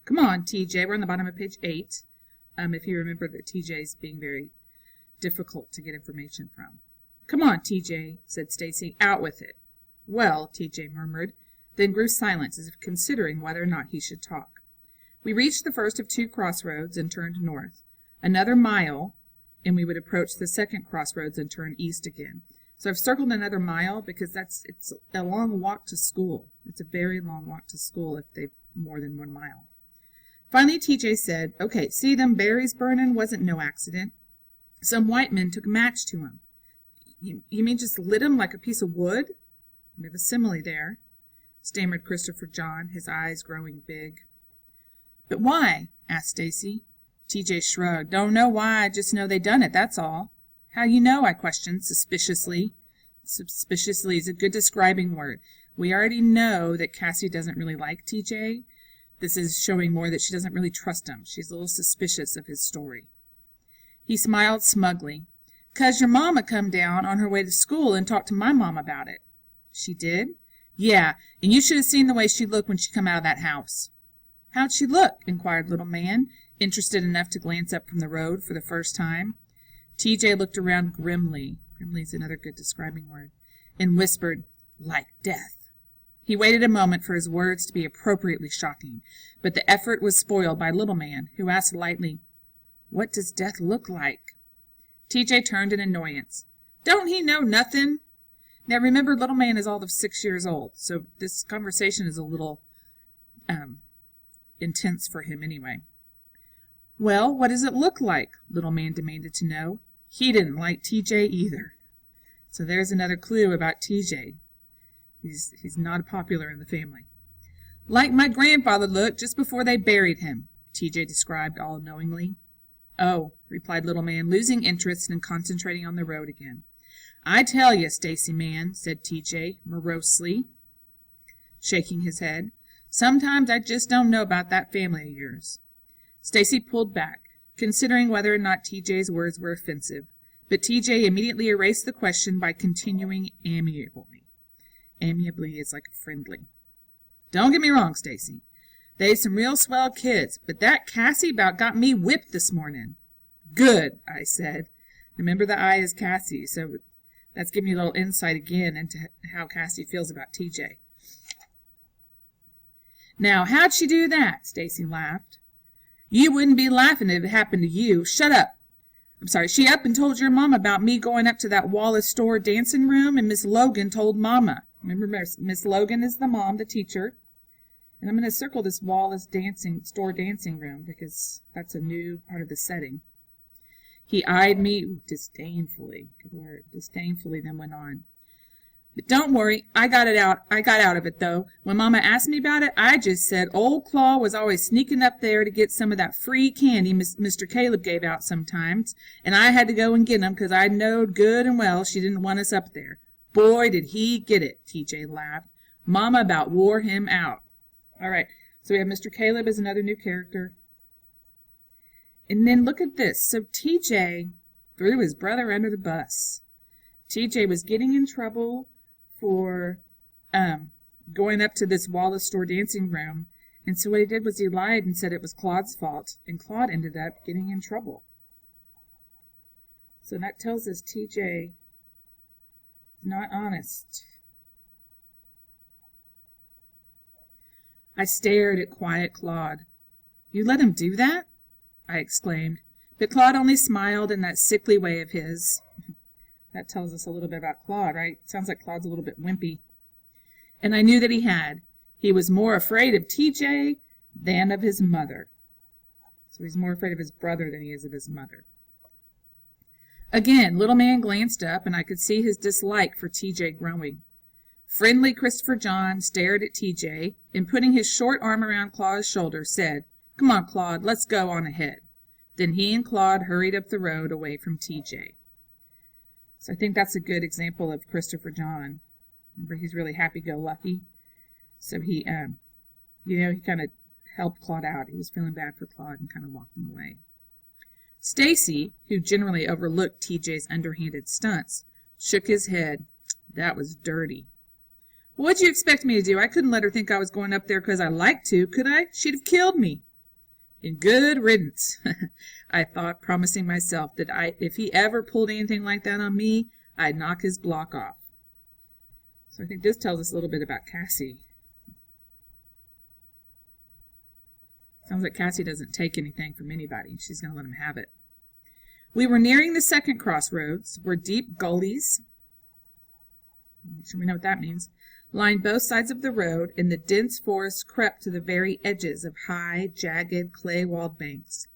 Come on, TJ. We're on the bottom of page 8. If you remember that TJ's being very difficult to get information from. Come on, TJ, said Stacy. Out with it. Well, TJ murmured, then grew silent as if considering whether or not he should talk. We reached the first of 2 crossroads and turned north. Another mile, and we would approach the second crossroads and turn east again. So I've circled another mile because it's a long walk to school. It's a very long walk to school if they've more than 1 mile. Finally, TJ said, okay, see them berries burning? Wasn't no accident. Some white men took a match to 'em. You mean just lit 'em like a piece of wood? We have a simile there, stammered Christopher John, his eyes growing big. But why? Asked Stacy. TJ shrugged. Don't know why, I just know they done it, that's all. How you know? I questioned, suspiciously. Suspiciously is a good describing word. We already know that Cassie doesn't really like TJ. This is showing more that she doesn't really trust him. She's a little suspicious of his story. He smiled smugly. 'Cause your mama come down on her way to school and talked to my mom about it. She did? Yeah, and you should have seen the way she looked when she come out of that house. How'd she look? Inquired little man, interested enough to glance up from the road for the first time. TJ looked around grimly. Grimly is another good describing word. And whispered, like death. He waited a moment for his words to be appropriately shocking, but the effort was spoiled by little man, who asked lightly, what does death look like? TJ turned in annoyance. Don't he know nothing? Now remember, little man is all of 6 years old, so this conversation is a little intense for him anyway. Well, what does it look like? Little man demanded to know. He didn't like TJ either. So there's another clue about TJ. He's not popular in the family. Like my grandfather looked just before they buried him, TJ described all knowingly. Oh, replied little man, losing interest and concentrating on the road again. I tell you, Stacy man, said TJ morosely, shaking his head. Sometimes I just don't know about that family of yours. Stacy pulled back, considering whether or not TJ's words were offensive, but TJ immediately erased the question by continuing amiably. Amiably is like friendly. Don't get me wrong, Stacy. They's some real swell kids, but that Cassie about got me whipped this morning. Good, I said. Remember the I is Cassie, so that's giving you a little insight again into how Cassie feels about TJ. Now, how'd she do that? Stacy laughed. You wouldn't be laughing if it happened to you. Shut up. I'm sorry, she up and told your mama about me going up to that Wallace store dancing room, and Miss Logan told Mama. Remember, Miss Logan is the mom, the teacher. And I'm going to circle this Wallace store dancing room because that's a new part of the setting. He eyed me disdainfully, good word, disdainfully, then went on. But don't worry, I got out of it, though. When Mama asked me about it, I just said old Claw was always sneaking up there to get some of that free candy Mr. Caleb gave out sometimes, and I had to go and get 'em because I knowed good and well she didn't want us up there. Boy, did he get it, TJ laughed. Mama about wore him out. All right, so we have Mr. Caleb as another new character. And then look at this. So TJ threw his brother under the bus. TJ was getting in trouble for going up to this Wallace store dancing room, and so what he did was he lied and said it was Claude's fault, and Claude ended up getting in trouble. So that tells us TJ is not honest. I stared at quiet Claude. You let him do that? I exclaimed, but Claude only smiled in that sickly way of his. That tells us a little bit about Claude, right? Sounds like Claude's a little bit wimpy. And I knew that he had. He was more afraid of TJ than of his mother. So he's more afraid of his brother than he is of his mother. Again, little man glanced up, and I could see his dislike for TJ growing. Friendly Christopher John stared at TJ, and putting his short arm around Claude's shoulder, said, Come on, Claude, let's go on ahead. Then he and Claude hurried up the road away from TJ. So I think that's a good example of Christopher John. Remember, he's really happy-go-lucky. So he kind of helped Claude out. He was feeling bad for Claude and kind of walked him away. Stacy, who generally overlooked TJ's underhanded stunts, shook his head. That was dirty. What'd you expect me to do? I couldn't let her think I was going up there because I liked to, could I? She'd have killed me. In good riddance, I thought, promising myself that if he ever pulled anything like that on me, I'd knock his block off. So I think this tells us a little bit about Cassie. Sounds like Cassie doesn't take anything from anybody. She's going to let him have it. We were nearing the second crossroads, where deep gullies, make sure we know what that means, lined both sides of the road, and the dense forest crept to the very edges of high, jagged, clay-walled banks.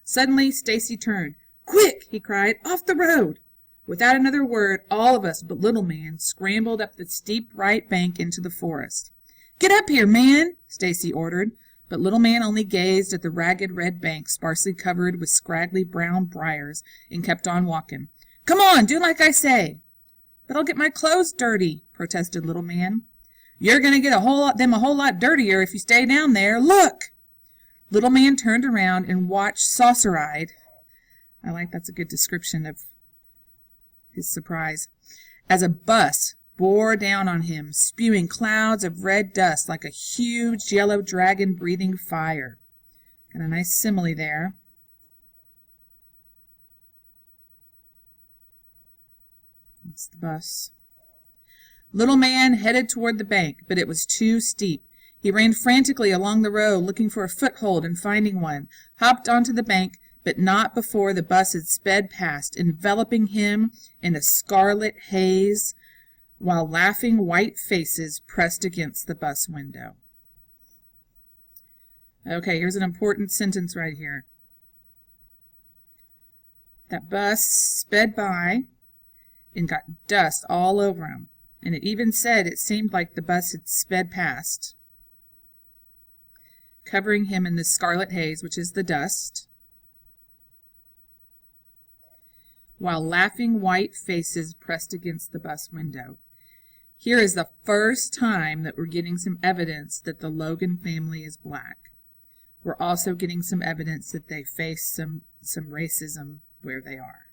Suddenly, Stacy turned. "Quick!" he cried. "Off the road!" Without another word, all of us but Little Man scrambled up the steep right bank into the forest. "Get up here, man!" Stacy ordered, but Little Man only gazed at the ragged red bank sparsely covered with scraggly brown briars and kept on walking. "Come on, do like I say." "But I'll get my clothes dirty," protested Little Man. "You're going to get them a whole lot dirtier if you stay down there. Look!" Little Man turned around and watched saucer-eyed. I like that's a good description of his surprise. As a bus bore down on him, spewing clouds of red dust like a huge yellow dragon breathing fire. Got a nice simile there. It's the bus. Little Man headed toward the bank, but it was too steep. He ran frantically along the road, looking for a foothold and finding one, hopped onto the bank, but not before the bus had sped past, enveloping him in a scarlet haze, while laughing white faces pressed against the bus window. Okay, here's an important sentence right here. That bus sped by and got dust all over him. And it even said it seemed like the bus had sped past, covering him in the scarlet haze, which is the dust, while laughing white faces pressed against the bus window. Here is the first time that we're getting some evidence that the Logan family is black. We're also getting some evidence that they face some racism where they are.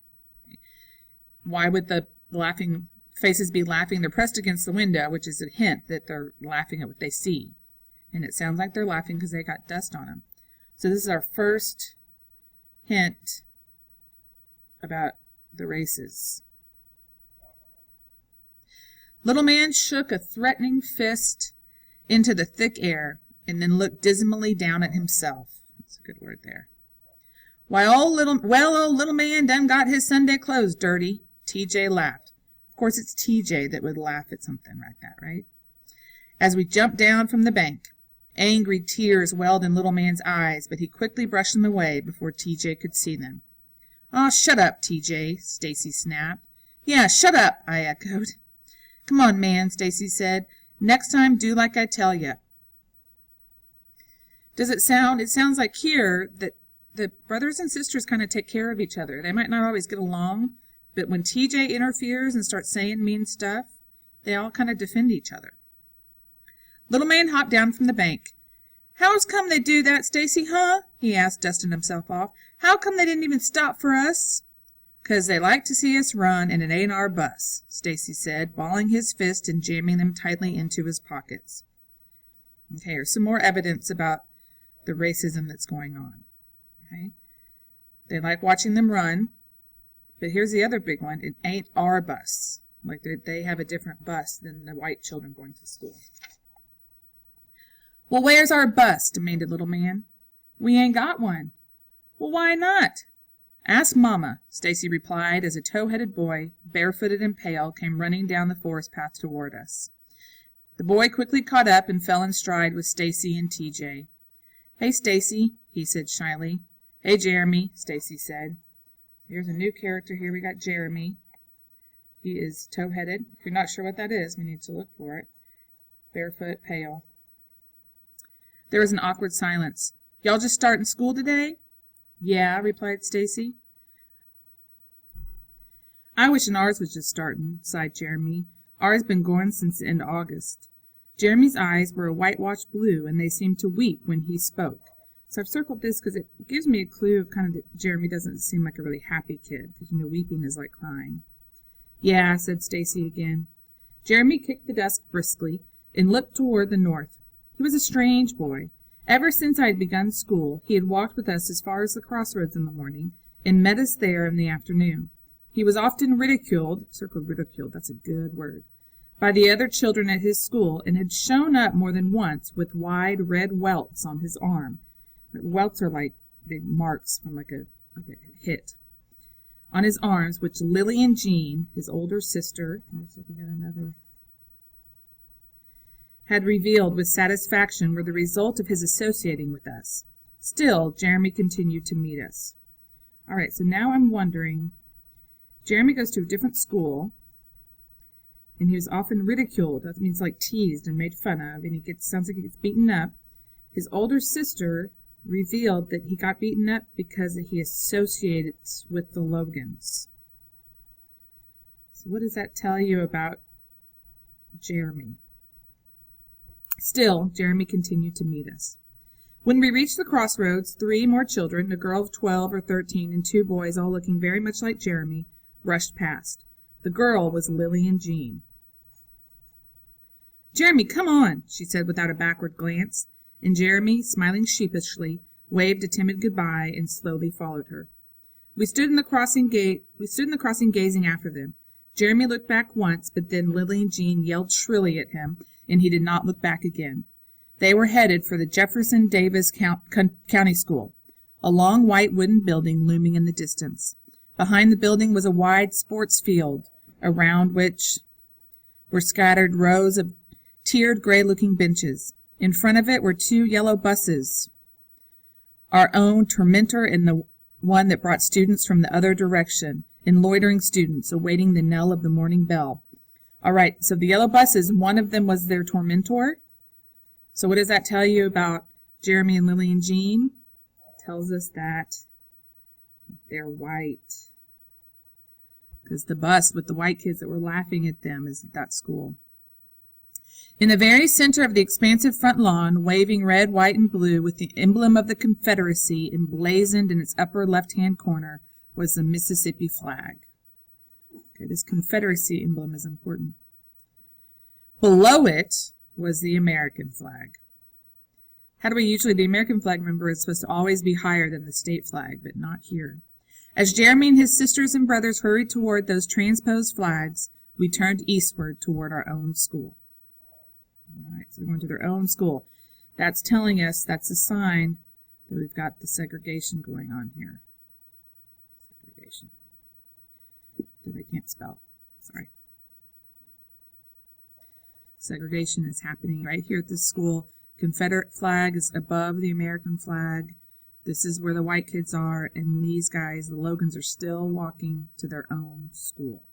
Why would the laughing faces be laughing? They're pressed against the window, which is a hint that they're laughing at what they see. And it sounds like they're laughing because they got dust on them. So this is our first hint about the races. Little Man shook a threatening fist into the thick air and then looked dismally down at himself. That's a good word there. Old Little Man done got his Sunday clothes dirty. TJ laughed. Of course, it's TJ that would laugh at something like that, right? As we jumped down from the bank, angry tears welled in Little Man's eyes, but he quickly brushed them away before TJ could see them. "Aw, shut up, TJ," Stacy snapped. "Yeah, shut up," I echoed. "Come on, man," Stacy said. "Next time, do like I tell you." It sounds like here that the brothers and sisters kind of take care of each other. They might not always get along, but when TJ interferes and starts saying mean stuff, they all kind of defend each other. Little Man hopped down from the bank. "How's come they do that, Stacy, huh?" he asked, dusting himself off. "How come they didn't even stop for us?" "'Cause they like to see us run, and it ain't our bus," Stacy said, balling his fist and jamming them tightly into his pockets. Okay, here's some more evidence about the racism that's going on. Okay, they like watching them run, but here's the other big one. It ain't our bus. Like they have a different bus than the white children going to school. "Well, where's our bus?" demanded Little Man. "We ain't got one." "Well, why not?" "Ask Mama," Stacy replied as a tow-headed boy, barefooted and pale, came running down the forest path toward us. The boy quickly caught up and fell in stride with Stacy and TJ. "Hey, Stacy," he said shyly. "Hey, Jeremy," Stacy said. Here's a new character here. We got Jeremy. He is tow-headed. If you're not sure what that is, we need to look for it. Barefoot, pale. There was an awkward silence. "Y'all just starting school today?" "Yeah," replied Stacy. "I wish ours was just starting," sighed Jeremy. "Ours been going since the end of August." Jeremy's eyes were a whitewashed blue, and they seemed to weep when he spoke. So I've circled this because it gives me a clue of kind of that Jeremy doesn't seem like a really happy kid, because, weeping is like crying. "Yeah," said Stacy again. Jeremy kicked the dust briskly and looked toward the north. He was a strange boy. Ever since I had begun school, he had walked with us as far as the crossroads in the morning, and met us there in the afternoon. He was often ridiculed, circled ridiculed, that's a good word, by the other children at his school, and had shown up more than once with wide red welts on his arm. Welts are like big marks from like a hit on his arms, which Lily and Jean, his older sister, had revealed with satisfaction were the result of his associating with us. Still, Jeremy continued to meet us. All right, so now I'm wondering, Jeremy goes to a different school, and he was often ridiculed. That means like teased and made fun of, and sounds like he gets beaten up. His older sister revealed that he got beaten up because he associated with the Logans. So what does that tell you about Jeremy? Still, Jeremy continued to meet us. When we reached the crossroads, 3 more children, a girl of 12 or 13 and 2 boys, all looking very much like Jeremy, rushed past. The girl was Lily and Jean. "Jeremy, come on," she said without a backward glance, and Jeremy, smiling sheepishly, waved a timid goodbye and slowly followed her. We stood in the crossing gazing after them. Jeremy looked back once, but then Lily and Jean yelled shrilly at him, and he did not look back again. They were headed for the Jefferson Davis County School, a long white wooden building looming in the distance. Behind the building was a wide sports field, around which were scattered rows of tiered gray-looking benches. In front of it were 2 yellow buses, our own tormentor and the one that brought students from the other direction, and loitering students awaiting the knell of the morning bell. All right, so the yellow buses, one of them was their tormentor. So what does that tell you about Jeremy and Lily and Jean? It tells us that they're white, because the bus with the white kids that were laughing at them is at that school. In the very center of the expansive front lawn, waving red, white, and blue with the emblem of the Confederacy emblazoned in its upper left-hand corner, was the Mississippi flag. Okay, this Confederacy emblem is important. Below it was the American flag. How do we usually, the American flag, remember, is supposed to always be higher than the state flag, but not here. As Jeremy and his sisters and brothers hurried toward those transposed flags, we turned eastward toward our own school. All right, so we're going to their own school. That's telling us, that's a sign that we've got the segregation going on here. Segregation. That I can't spell. Sorry. Segregation is happening right here at this school. Confederate flag is above the American flag. This is where the white kids are, and these guys, the Logans, are still walking to their own school.